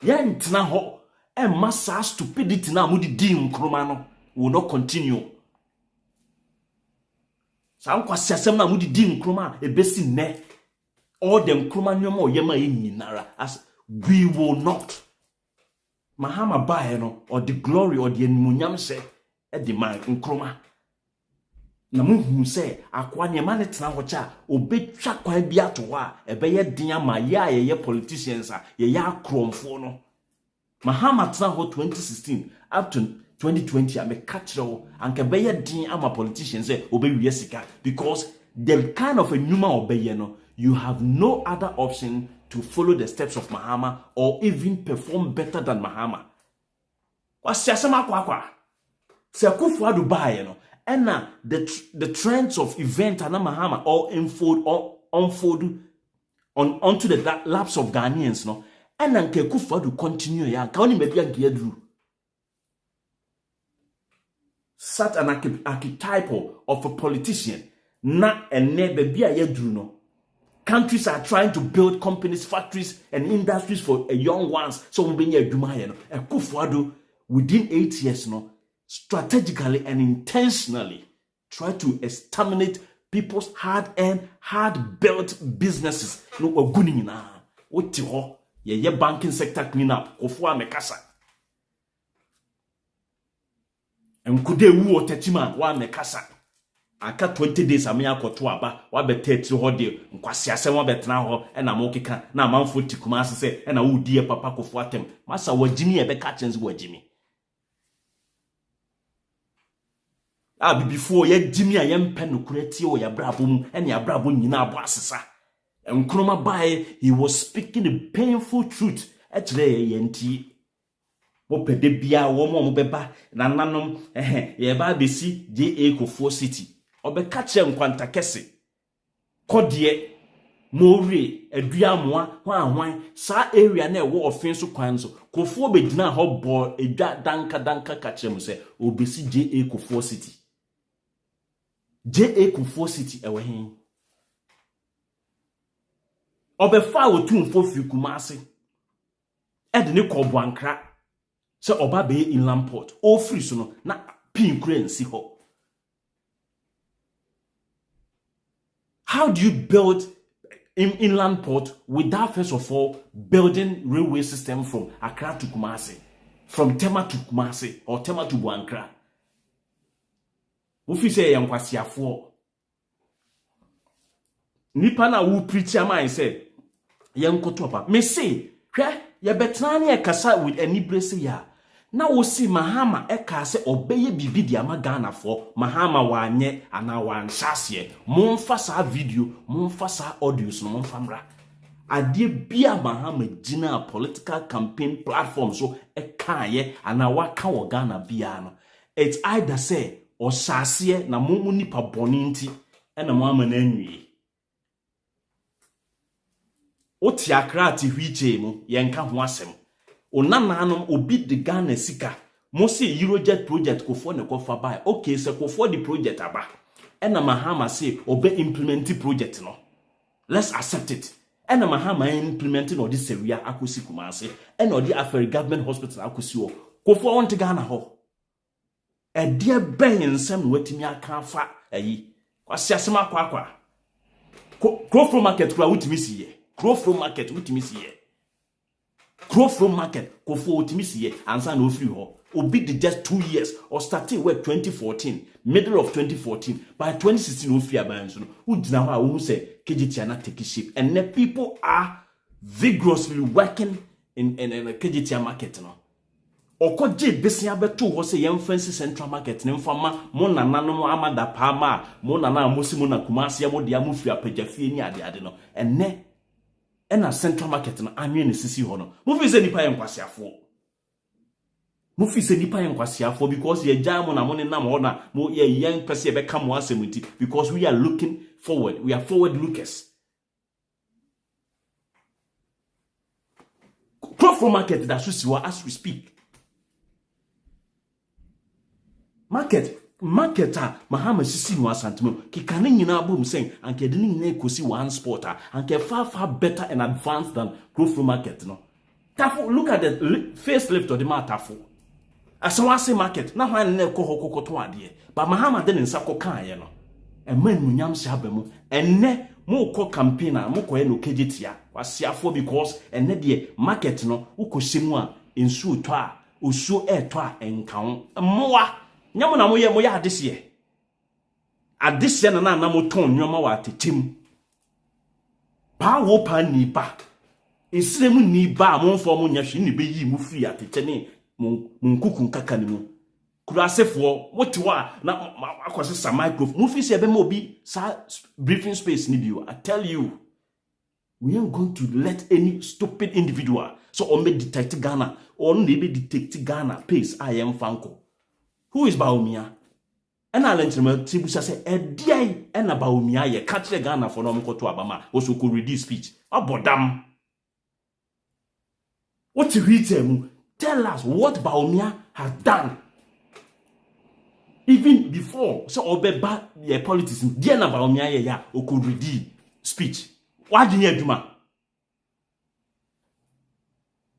yen tena ho massa stupidity na mudi di nkroma no will not continue. Sa nkwasi asem na mudi di nkroma ebesi ne all them nkroma nyoma oyema nyinara as we will not. Mahama bae no or the glory or the emunyam se the man nkroma. Na muhu se akwa nyema ne tena ho cha obetwa kwan bi ato ho a ebeye din ama ye politicians a ye akromfo no. Mahama tena ho 2016 up to 2020 am catch row and kebeye din ama politicians say obewie sika because the kind of a numa obeye no you have no other option to follow the steps of Mahama or even perform better than Mahama. Wasiasema kwa se Kuffour'S bae no ena the trends of event ana Mahama all unfold onto the laps of Ghanaians no ena nke Kuffour'S continue ya ka oni mebi anke aduru such an archetype of a politician na ene baby a yaduru no. Countries are trying to build companies, factories and industries for young ones so we be aduma here no Kuffour'S within 8 years no strategically and intentionally try to exterminate people's hard-earned, hard-built businesses no oguni nyina woti ho ye banking sector clean up Kuffour'S mekasa enkude wu otachima wa mekasa aka 20 days amya akoto aba wa beteti ho de nkwasi asem wa betena ho na mokeka na amanfo tikuma asese na wudie papa Kuffour'S atem masa wajimi e be ka chenzi wajimi before ye jimi a ye mpe no kurati o ya brabo mu ene ya brabo nyina abo asesa enkroma bae he was speaking the painful truth etre ye nti wo pede bia wo mo beba nananom ye ba besi Kuffour'S city obeka kire nkwanta kese kodie mori aduamoa hwan sa area na ewo offense kwan so Kuffour'S be gina ho bo edwa danka ka kire mu se obesi Kuffour'S city Kuffour'S city ewe hin obefa wotumfo fi Kumasi edne ko Boankra se oba be inland port o free so no na pin currency ho. How do you build inland port without first of all building railway system from Accra to Kumasi, from Tema to Kumasi or Tema to Boankra? Wo fi say yankwasiafo nipa na wo preach am say yankoto apa me say hwe ye betena na kasa with anibrese ya na wo si Mahama eka se obeye bibi di ama Ghana fo Mahama wanye ana wansase momfa sa video momfa sa audios no momfa mra ade bia Mahama gina political campaign platform so eka ye ana waka wo Ghana bia no it's either say o sase na momu nipa boni nti ena mo ama na anwie oti Accra ti hwiche mu yenka ho asem onananom obi de Ghana sika mo se Eurojet project Kuffour'S ne kofa bai okay se Kuffour'S the project aba ena Mahama say obe implement project no let's accept it ena Mahama implement no this area akosi Kumasi ena odi Aferi government hospital akosi wo Kuffour'S want Ghana ho e dia ben nsem watimi aka fa ayi kwasi asem akwa Kuffour'S market kwa utimi siye Kuffour'S market utimi siye Kuffour'S market Kuffour'S utimi siye ansa na ofiri ho obi de just 2 years or starting work 2014 middle of 2014 by 2016 ofiri aban so no udina ho a wo say KGT na take shape and the people are vigorously working in KGT market no okoje besia beto ho say yem fancy central market ne mfama mo nananom amada paama mo nana amosi mo na Kumasi mo de amofiri apagafie ni ade no ena central market no anwe ne sisi ho no mo fi say nipa yenkwasiafo Mufi se nipa yenkwasiafo because ye jam na mo ne nam ho na mo ye yen pese be ka mo asemuti because we are looking forward. We are forward lookers. Kuffour'S market that susiwa as we speak. Market Mahama sisi no asantemo kikane nyina abom sen anke de nyina ekosi one sporter anke far better and advanced than Kuffour'S market no. Tafo, look at the facelift of the matafo. Asawase market na hwan na ekoho kokoto ade ba Mahama de nsa kokan ye no emman munyam se abamu enne mo ko campaigner mo ko ye no kegitia wasiafo because enne de market no ukoshemu a ensu to a osuo eto a enkan moa nyamo na mo ye adese na mo ton nyoma wa tetem pa wo pa ni ba esremu ni ba mo fo mo nya hwe ni be yi mu free atete ne munkukun kaka ni mu kurasefo wotiwa na akwase sa microphone mu fi se be mo bi sa briefing space ni bio. I tell you, we ain't going to let any stupid individual so on me detect Ghana or maybe detect Ghana pace I am Fanko. Who is BAWUMIA? And I'll enter Tibusa say a DI and a BAWUMIA ye catch the Ghana for no to Abama also could read this speech. Abodam. What to read them? Tell us what BAWUMIA has done. Even before, so obeba your politics, dear na BAWUMIA ya could read speech. Why do you do ma?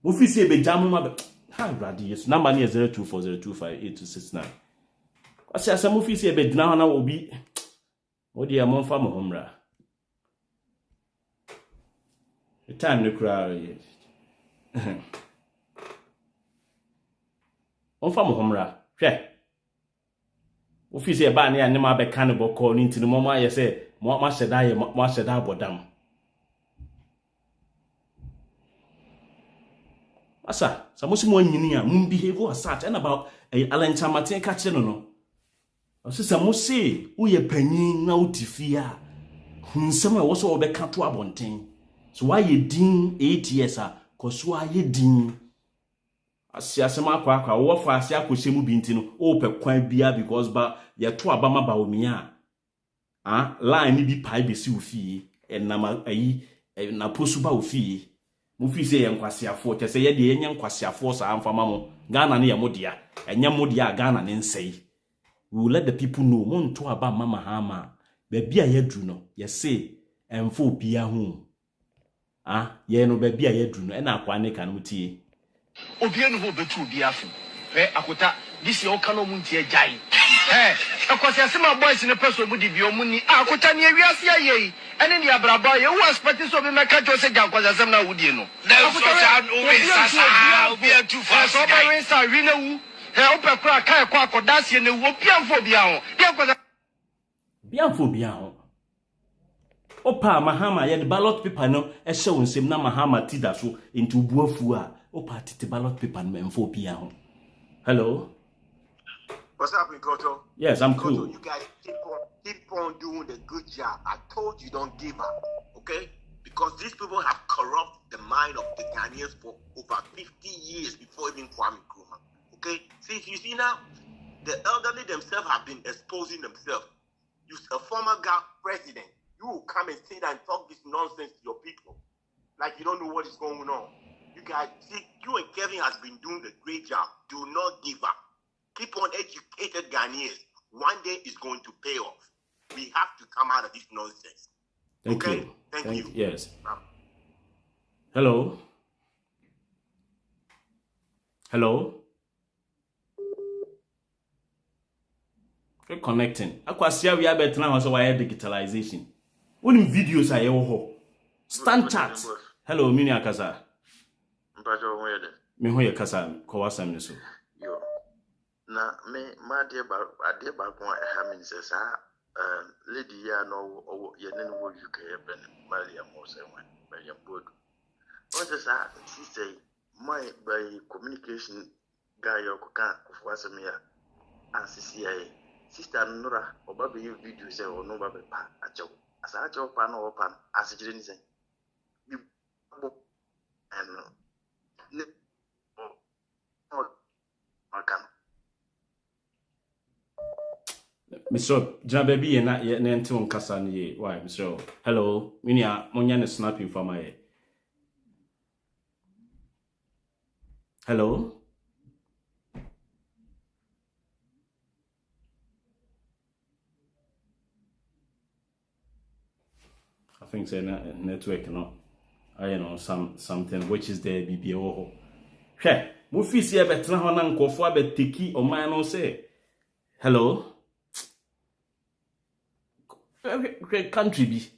Mufi say be jamu ma be. How radi yes number near 0240258269. Kwasi Asɛm mufi say be dina na obi. Odi ya monfa mo homra. The time no cry. Onfa mo homra. Hwɛ. Mufi say ba na ya nema be kan bo call ni ntini mo ma ye say mo ma hyeda ye mo hyeda abodam. Asa, samosi mo nyini a mun behave as such and about alancha maten ka kire no. Ose samosi wo ye panyin na utifia. Hunsem a wo so obeka to abonten. So why ye din 8 years a koso aye din. Asiasem akwa wo fa asia akoshemu bi ntino o pe kwan bia because ba ye to abama BAWUMIA line bi pai be si ofie enama ayi na posu ba ofie. Mufi say yankwasiafo te say ye de yenye nkwasiafo sa amfama mo Ghana ne ye modia enye modia Ghana ne nsei. We will let the people know mo nto aba mama hama ba bia yadru no ye say emfo bia ho ye no ba bia yadru no e na akwa ne kan mutie obia no ho betu bia fo akota this year oka no mu ntie AGYE ekose asema boys ne person mu di bi omuni akota ne awiase aye ene ne abraba ye wo expect so be meka jo se jankwa asem na wudie no akota obia tu fa so ba wen sa wi na wu ope kura kai kwa akoda sie ne wu opiamfo bia ho de akota biamfo bia ho opa Mahama ye the ballot paper no e hye wonsem na Mahama tida so into buafu a opa tite ballot paper no emfo bia ho. Hello. What's happening, Koto? Yes, I'm Koto, cool. you guys keep on doing the good job. I told you don't give up, okay? Because these people have corrupted the mind of the Ghanaians for over 50 years before even Kwame Nkrumah, okay? See, you see now, the elderly themselves have been exposing themselves. You, a former president, you will come and sit and talk this nonsense to your people, like you don't know what is going on. You guys, see, you and Kevin has been doing a great job. Do not give up. Keep on educated Ghanaians. One day is going to pay off. We have to come out of this nonsense. Thank okay? you. Thank you. Yes. Hello. Hello. We're connecting. Akwasia we are better now so why digitalization. Only videos are here. Stand chat. Hello, Mini Akasa. Me ho ye kasa ko wasam ne so. Yo. Na me ma de ba ko ha min se sa lady ya no ye ne wo UK ben Maria Mose wan Maria Bodu. What is that? She say my by communication guy yo ko kan ko wasam ya ACCA sister Nora oba be video say o no ba be pa acho asa acho pa no pa asijire ni say bi and Mr. Jababy and Nanton Cassani. Why, Mr. Hello, Minia, Monian snapping for my. Hello? I think say network no. I know something which is there BBO. Hey, Mufi see a better one and Kofua bet tiki or mine no say. Hello? Great country be.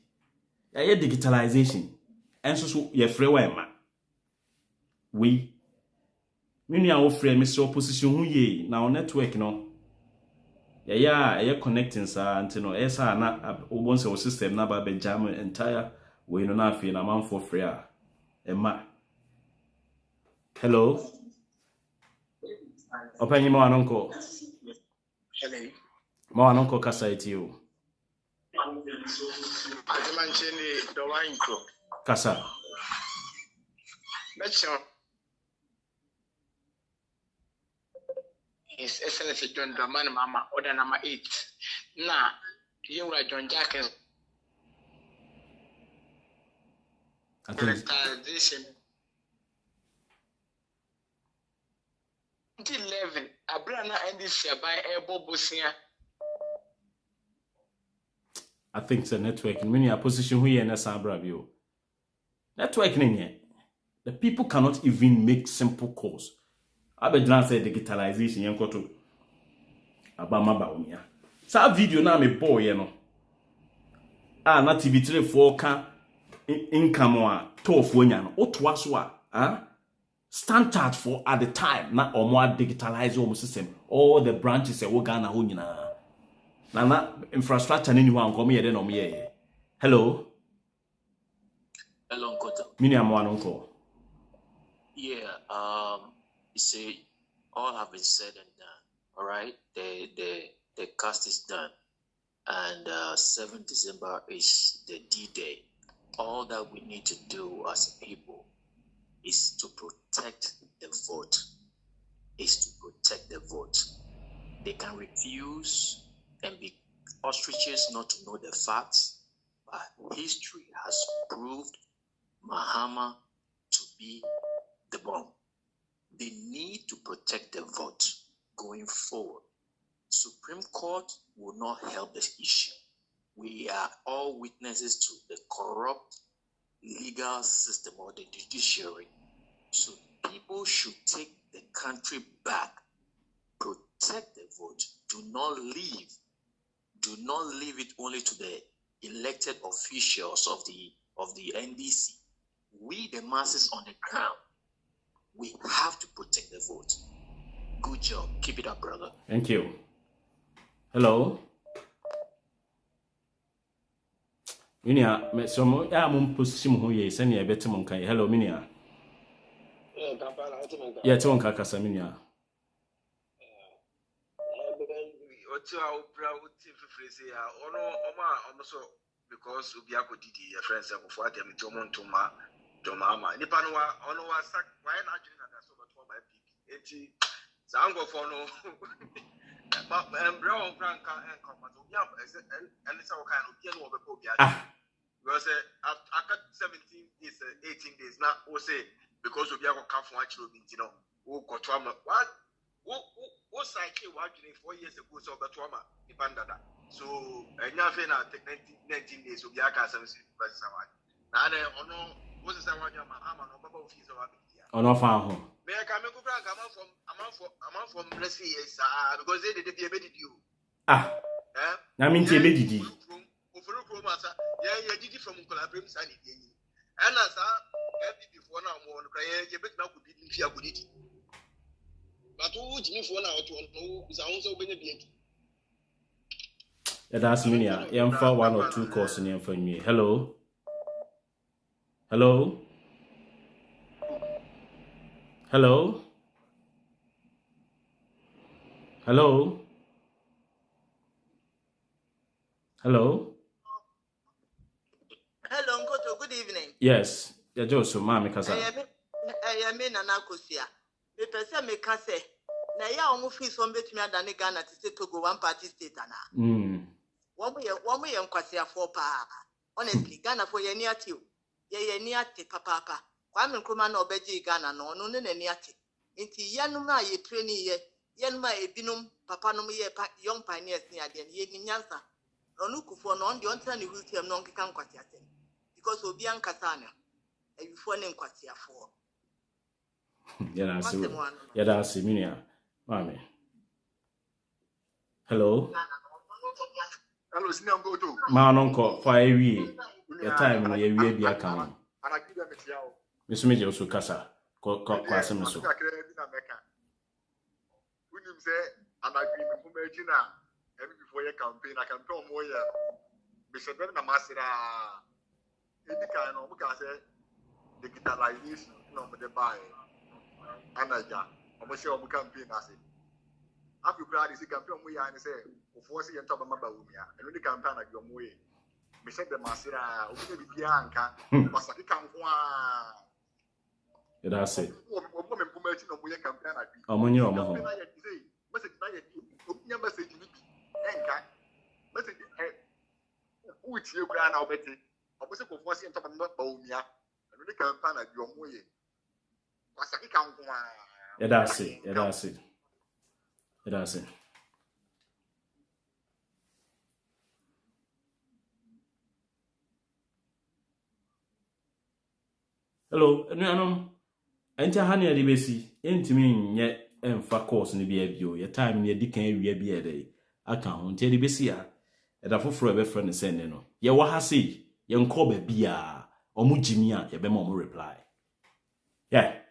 Yeah, digitalization. And so ye free way man. We Mini our friend Mr. Opposition who ye now network no. Yeah, connecting sir until no esa na once our system na ba jam entire we no na fi na man for free Emma. Hello. Open your man uncle. Hello. Ma uncle kasa iti you. Ademancheni Dowainko. Kasa. Mention His Excellency John Dramani Mama, order number 8. Now, you are John Jackson. Transition. 11. Abrana and this by Ebo Busia. I think it's a network in many position here in Sabra view. Networking here. The people cannot even make simple calls. I be done say digitalization yanko to abama BAWUMIA. Sa video na me boy ye no. Na TV3 4 ka income a tofo nya no. Otwa so standard for at the time na omo digitalize omo system. All the branches e wo Ghana ho nyina. Na infrastructure ni ho anko me ye de no me ye. Hello. Hello Nkota. Mini amwa uncle. Yeah, you see, all have been said and done. All right, the cast is done, and 7th December is the D-Day. All that we need to do as people is to protect the vote. They can refuse and be ostriches not to know the facts, but history has proved Mahama to be the bomb. They need to protect the vote going forward. Supreme Court will not help this issue. We are all witnesses to the corrupt legal system or the judiciary. So people should take the country back, protect the vote. Do not leave it only to the elected officials of the NDC. We, the masses on the ground, we have to protect the vote. Good job. Keep it up, brother. Thank you. Hello. Minia, me somo ya mum position ho ye sene e beti mon kan. Hello Minia. Yeah, to on kasa Minia. Because we are good your friends and for them to Montuma, Domama. Nipanwa, ono was sack, why not doing that? So much for my people. Zango for no brown Franca and Compass, and it's all kind of yellow over Popia. Because after 17 days, 18 days, now, we say, because we have a calf watch, you know, who got trauma. What cycle watching 4 years ago, so the trauma, the bandada. So, and nothing at 19 days, so we are casting versus someone. Now, no, what's the one of my arm and no fees of Oh, no, found home. May I come from let's see, because they did be a you. I mean, yeah, did you from Collaborating Sunny. And as I before now, more you bet now could be in fear. But who would you for now to know is also going to be. That's me. I'm for 1 or 2 calls in for me. Hello. Hello. Hello. Hello. Hello. Hello, Nkoto. Good evening. Yes. Yeah, Joso, Mami Kasa. I am in an Akosia. The person may say, na ya omo free so betumi adane Ghana to say Togo one party state ana wo mo ye nkwasiafo pa honestly Ghana for ye ni ate o ye ni ate papa Kwame Nkrumah na obeji Ghana no no ne ni ate nti yanum a ye training ye yanum a ebinum papa no ye young pioneers ni ade ye ni nyansa no Kuffour no on the ontra ni wheelchair no nkeka nkwasiafo because obi ankasa na ebifo ne nkwasiafo Yada Siminia. Mami. Hello. Hello, Siniam go to. Manonko for a wee. Your time we be account. And I give them a yao. Miss Major also Casa. Quasim so. When you say an agreement for Medina, every before your campaign, I can tell more. Bishop Namasira. Any kind of digitalization of the buy. Anaja, I'm sure we campaign as it. After proud is a campaign we are and say, force you talk about BAWUMIA, and the campaign at your way. Michelle de Masira, Bianca, Masaki Kamwa. That's it. Woman promoting of your campaign. I'm on your home. Message, message, which you grant our Betty. I was a forcing talk about BAWUMIA, and the campaign at your way. That's it. Hello, no. Enter honey at the basi. Entimi yet emfa course ni be bio. Your time near dicken we be a day. Account the besia. At a for a friend send no. Ye wa ha say, young cobe bia, or mujimia, ye be more reply. Yeah.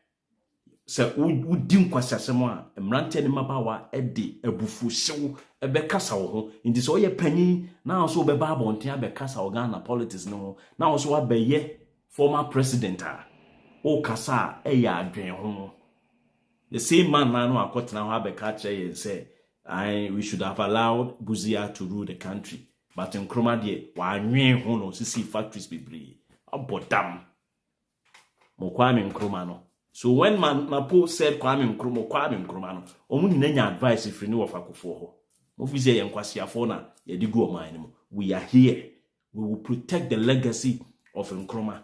Se udi nkwasasem a emrante ne mabawa edi ebufu hyew ebekasa wo ho nti so ye panyin na so be ba abonten abekasa wo Ghana politics no ho na so abeye former president o kasa ya adwen ho the same man na no akotena ho abeka kire say we should have allowed Buzia to rule the country but Nkrumah de wa anwen ho no sisi factories bebre abodam mo Kwame Nkrumah no. So when Mapo said Kwame Nkrumah no, omu ni nya advice free ni wofa Kuffour ho. Mo fi say yenkwasiafo na ye di go oman mo. We are here. We will protect the legacy of Nkrumah.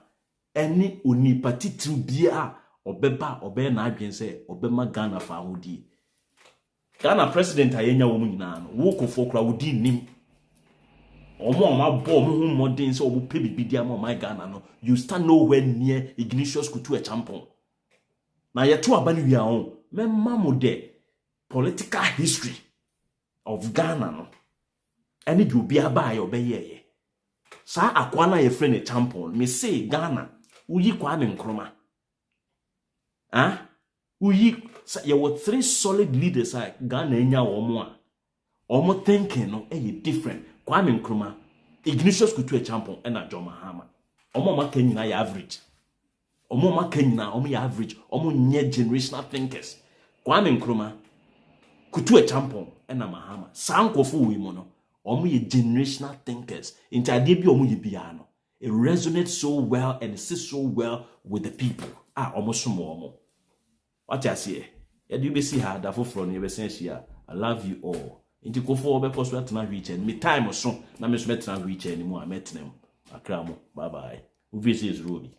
Any onipa titiri bia obeba na adwen say obema Ghana fa hodi. Ghana president ayenya wo mu nyina no. Wo Kuffour kra wo di nim. Omo bo mo hu modern say obo pe bibidia mo my Ghana no. You stand nowhere near Ignatius Kutu Echampong. Na yetu abani wi ahon memma mo de political history of Ghana no ene bi obi aba aye obeyeye sa akwa na ye friend Echampong me say Ghana uyi Kwame Nkrumah uyi ye were 3 solid leaders Ghana enya wo mo a omo thinking no different Kwame Nkrumah Ignatius Kutu Echampong and John Mahama omo ma kenyina ya average omo makanyina omo ya average omo nye generational thinkers Kwame Nkrumah Kutu Echampong na Mahama sankofo wi mo no omo ye generational thinkers intade bi omo ye bia no it resonates so well and it sits so well with the people omo somo omo what you say ya do be see ha da foforo no ye be sensia I love you all inti Kuffour be post at na weekend me time so na me so betena weekend mu a metenem akra mo bye bye uvi is Ruby.